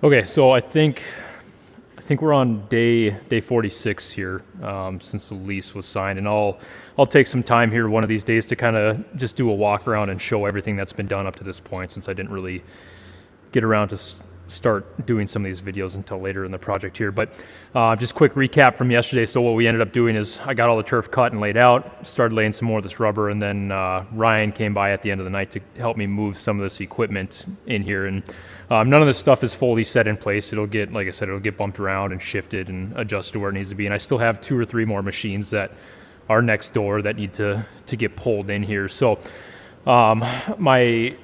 Okay, so I think we're on day 46 here since the lease was signed, and I'll take some time here one of these days to kind of just do a walk around and show everything that's been done up to this point, since I didn't really get around to start doing some of these videos until later in the project here. But just quick recap from yesterday. So what we ended up doing is I got all the turf cut and laid out, started laying some more of this rubber, and then Ryan came by at the end of the night to help me move some of this equipment in here. And none of this stuff is fully set in place. It'll get, like I said, it'll get bumped around and shifted and adjusted to where it needs to be. And I still have 2 or 3 more machines that are next door that need to get pulled in here. So my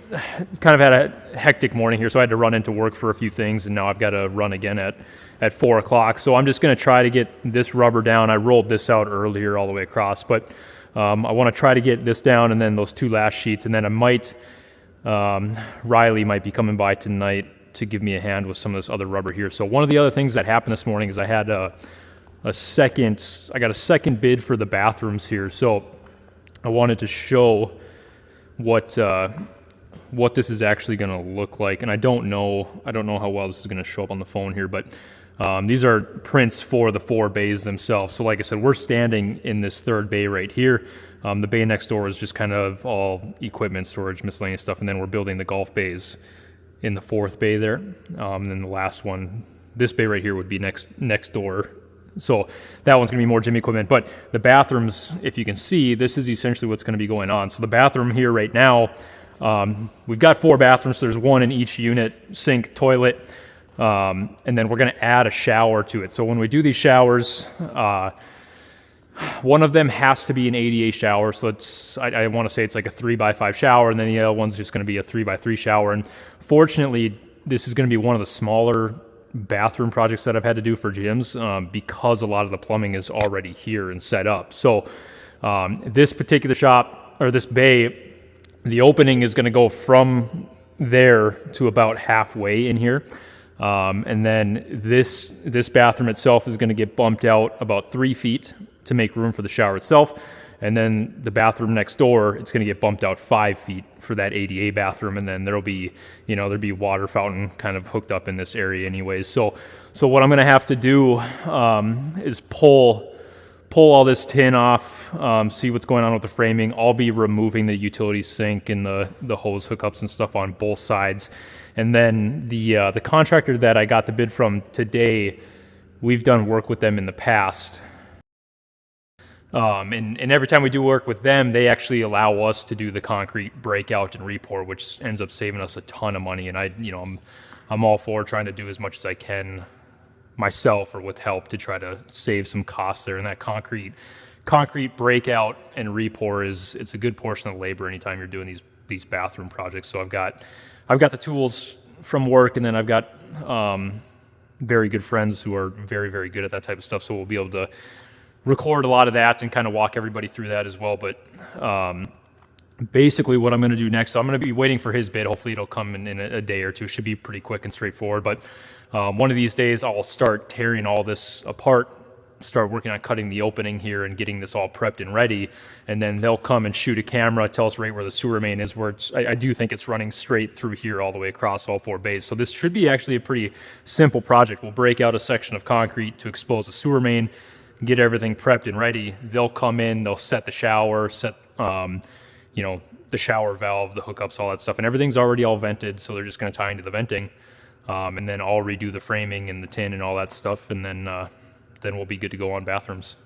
kind of had a hectic morning here, so I had to run into work for a few things, and now I've got to run again at 4 o'clock. So I'm just going to try to get this rubber down. I rolled this out earlier all the way across, but I want to try to get this down, and then those 2 last sheets, and then I might Riley might be coming by tonight to give me a hand with some of this other rubber here. So one of the other things that happened this morning is I had I got a second bid for the bathrooms here. So I wanted to show what this is actually going to look like, and I don't know how well this is going to show up on the phone here, but these are prints for the 4 bays themselves. So like I said, we're standing in this 3rd bay right here. The bay next door is just kind of all equipment storage, miscellaneous stuff, and then we're building the golf bays in the 4th bay there. And then the last one, this bay right here, would be next door. So that one's going to be more gym equipment. But the bathrooms, if you can see, this is essentially what's going to be going on. So the bathroom here right now, we've got 4 bathrooms. So there's 1 in each unit, sink, toilet, and then we're going to add a shower to it. So when we do these showers, one of them has to be an ADA shower. So I want to say it's like a 3x5 shower, and then the other one's just going to be a 3x3 shower. And fortunately, this is going to be one of the smaller bathroom projects that I've had to do for gyms because a lot of the plumbing is already here and set up. So this particular shop, or this bay, the opening is going to go from there to about halfway in here. And then this bathroom itself is going to get bumped out about 3 feet to make room for the shower itself. And then the bathroom next door, it's going to get bumped out 5 feet for that ADA bathroom. And then there'll be water fountain kind of hooked up in this area anyways. So what I'm going to have to do is pull all this tin off, see what's going on with the framing. I'll be removing the utility sink and the hose hookups and stuff on both sides. And then the contractor that I got the bid from today, we've done work with them in the past. And every time we do work with them, they actually allow us to do the concrete breakout and re-pour, which ends up saving us a ton of money. And I'm all for trying to do as much as I can myself or with help to try to save some costs there. And that concrete breakout and re-pour it's a good portion of the labor anytime you're doing these bathroom projects. So I've got the tools from work, and then I've got very good friends who are very, very good at that type of stuff. So we'll be able to record a lot of that and kind of walk everybody through that as well. But basically what I'm going to do next, I'm going to be waiting for his bid. Hopefully it'll come in a day or two. Should be pretty quick and straightforward. But one of these days I'll start tearing all this apart, start working on cutting the opening here and getting this all prepped and ready. And then they'll come and shoot a camera, tell us right where the sewer main is, where I do think it's running straight through here all the way across all 4 bays. So this should be actually a pretty simple project. We'll break out a section of concrete to expose the sewer main, get everything prepped and ready. They'll come in, they'll set the shower, set the shower valve, the hookups, all that stuff, and everything's already all vented, so they're just going to tie into the venting, and then I'll redo the framing and the tin and all that stuff, and then we'll be good to go on bathrooms.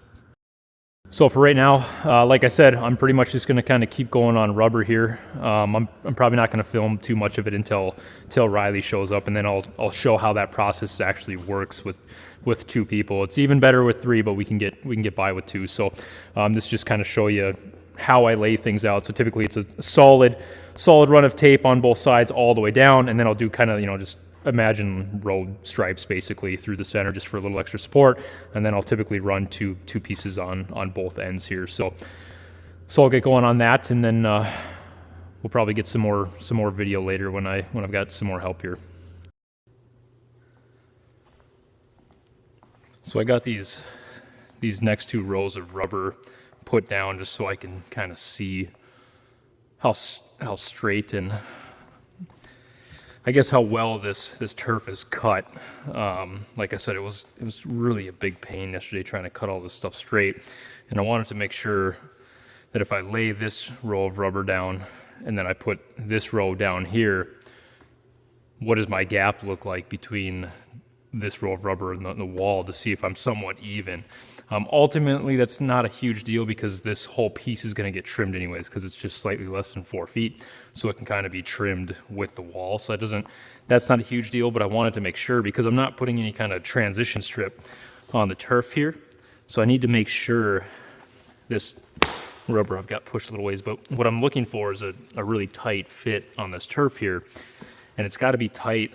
So for right now, like I said, I'm pretty much just going to kind of keep going on rubber here. I'm probably not going to film too much of it until Riley shows up, and then I'll show how that process actually works with 2 people. It's even better with 3, but we can get by with 2. So this just kind of show you how I lay things out. So typically it's a solid run of tape on both sides all the way down, and then I'll do kind of just imagine road stripes basically through the center just for a little extra support, and then I'll typically run two pieces on both ends here. So I'll get going on that, and then we'll probably get some more video later when I've got some more help here. So I got these next 2 rows of rubber put down just so I can kind of see how straight and I guess how well this turf is cut. Like I said, it was really a big pain yesterday trying to cut all this stuff straight, and I wanted to make sure that if I lay this row of rubber down and then I put this row down here, what does my gap look like between this row of rubber and the wall to see if I'm somewhat even. Ultimately, that's not a huge deal because this whole piece is going to get trimmed anyways because it's just slightly less than 4 feet, so it can kind of be trimmed with the wall. So that's not a huge deal, but I wanted to make sure because I'm not putting any kind of transition strip on the turf here, so I need to make sure this rubber I've got pushed a little ways, but what I'm looking for is a really tight fit on this turf here, and it's got to be tight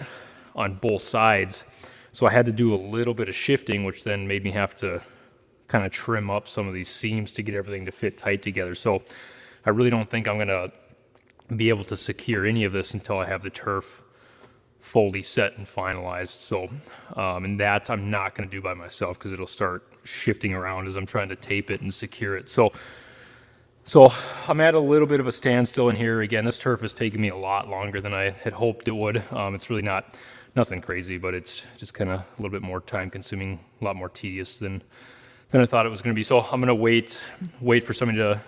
on both sides. So I had to do a little bit of shifting, which then made me have to kind of trim up some of these seams to get everything to fit tight together. So I really don't think I'm going to be able to secure any of this until I have the turf fully set and finalized. So, and that I'm not going to do by myself because it'll start shifting around as I'm trying to tape it and secure it. So I'm at a little bit of a standstill in here. Again, this turf has taken me a lot longer than I had hoped it would. It's really nothing crazy, but it's just kind of a little bit more time consuming, a lot more tedious than I thought it was going to be. So I'm going to wait for somebody to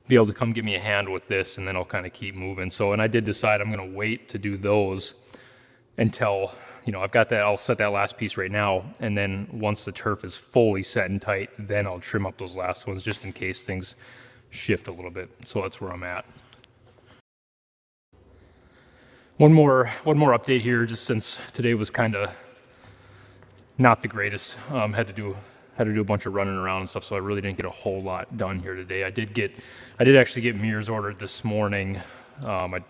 be able to come give me a hand with this, and then I'll kind of keep moving. So, and I did decide I'm going to wait to do those until, I've got that, I'll set that last piece right now, and then once the turf is fully set and tight, then I'll trim up those last ones just in case things shift a little bit. So that's where I'm at. One more update here, just since today was kind of not the greatest. Had to do a bunch of running around and stuff, so I really didn't get a whole lot done here today. I did actually get mirrors ordered this morning. I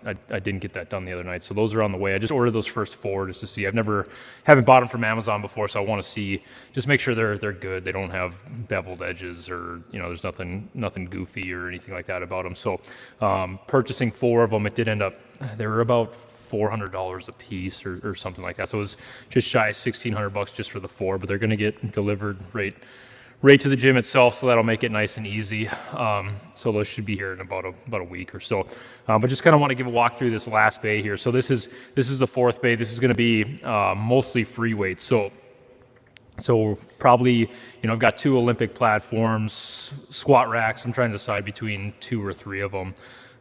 didn't get that done the other night, so those are on the way. I just ordered those first 4 just to see. Haven't bought them from Amazon before, so I want to see, just make sure they're good. They don't have beveled edges, or there's nothing goofy or anything like that about them. So purchasing 4 of them, it did end up, they were about $400 a piece or something like that. So it was just shy of $1,600 just for the 4, but they're going to get delivered right to the gym itself, so that'll make it nice and easy. So those should be here in about a week or so. But just kind of want to give a walk through this last bay here. So this is the 4th bay. This is going to be mostly free weight. So probably, I've got 2 Olympic platforms, squat racks. I'm trying to decide between 2 or 3 of them.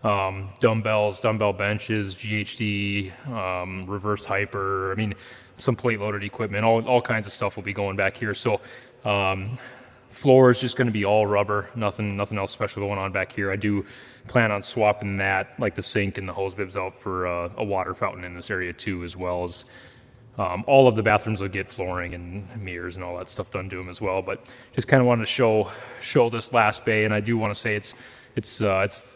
Dumbbells, dumbbell benches, GHD, reverse hyper, some plate loaded equipment, all kinds of stuff will be going back here. So floor is just going to be all rubber, nothing else special going on back here. I do plan on swapping that, like the sink and the hose bibs, out for a water fountain in this area too, as well as all of the bathrooms will get flooring and mirrors and all that stuff done to them as well. But just kind of wanted to show this last bay, and I do want to say it's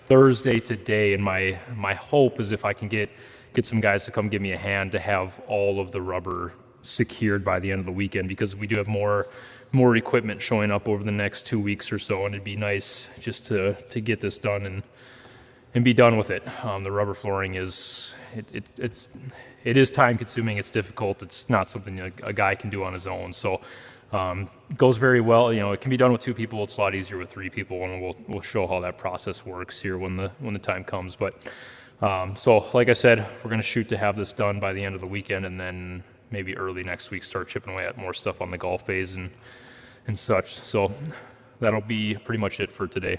Thursday today, and my hope is if I can get some guys to come give me a hand to have all of the rubber secured by the end of the weekend, because we do have more equipment showing up over the next 2 weeks or so, and it'd be nice just to get this done and be done with it. The rubber flooring is it is time consuming. It's difficult. It's not something a guy can do on his own. So goes very well. It can be done with 2 people. It's a lot easier with 3 people, and we'll show how that process works here when the time comes. But so like I said, we're going to shoot to have this done by the end of the weekend, and then maybe early next week start chipping away at more stuff on the golf bays and such. So that'll be pretty much it for today.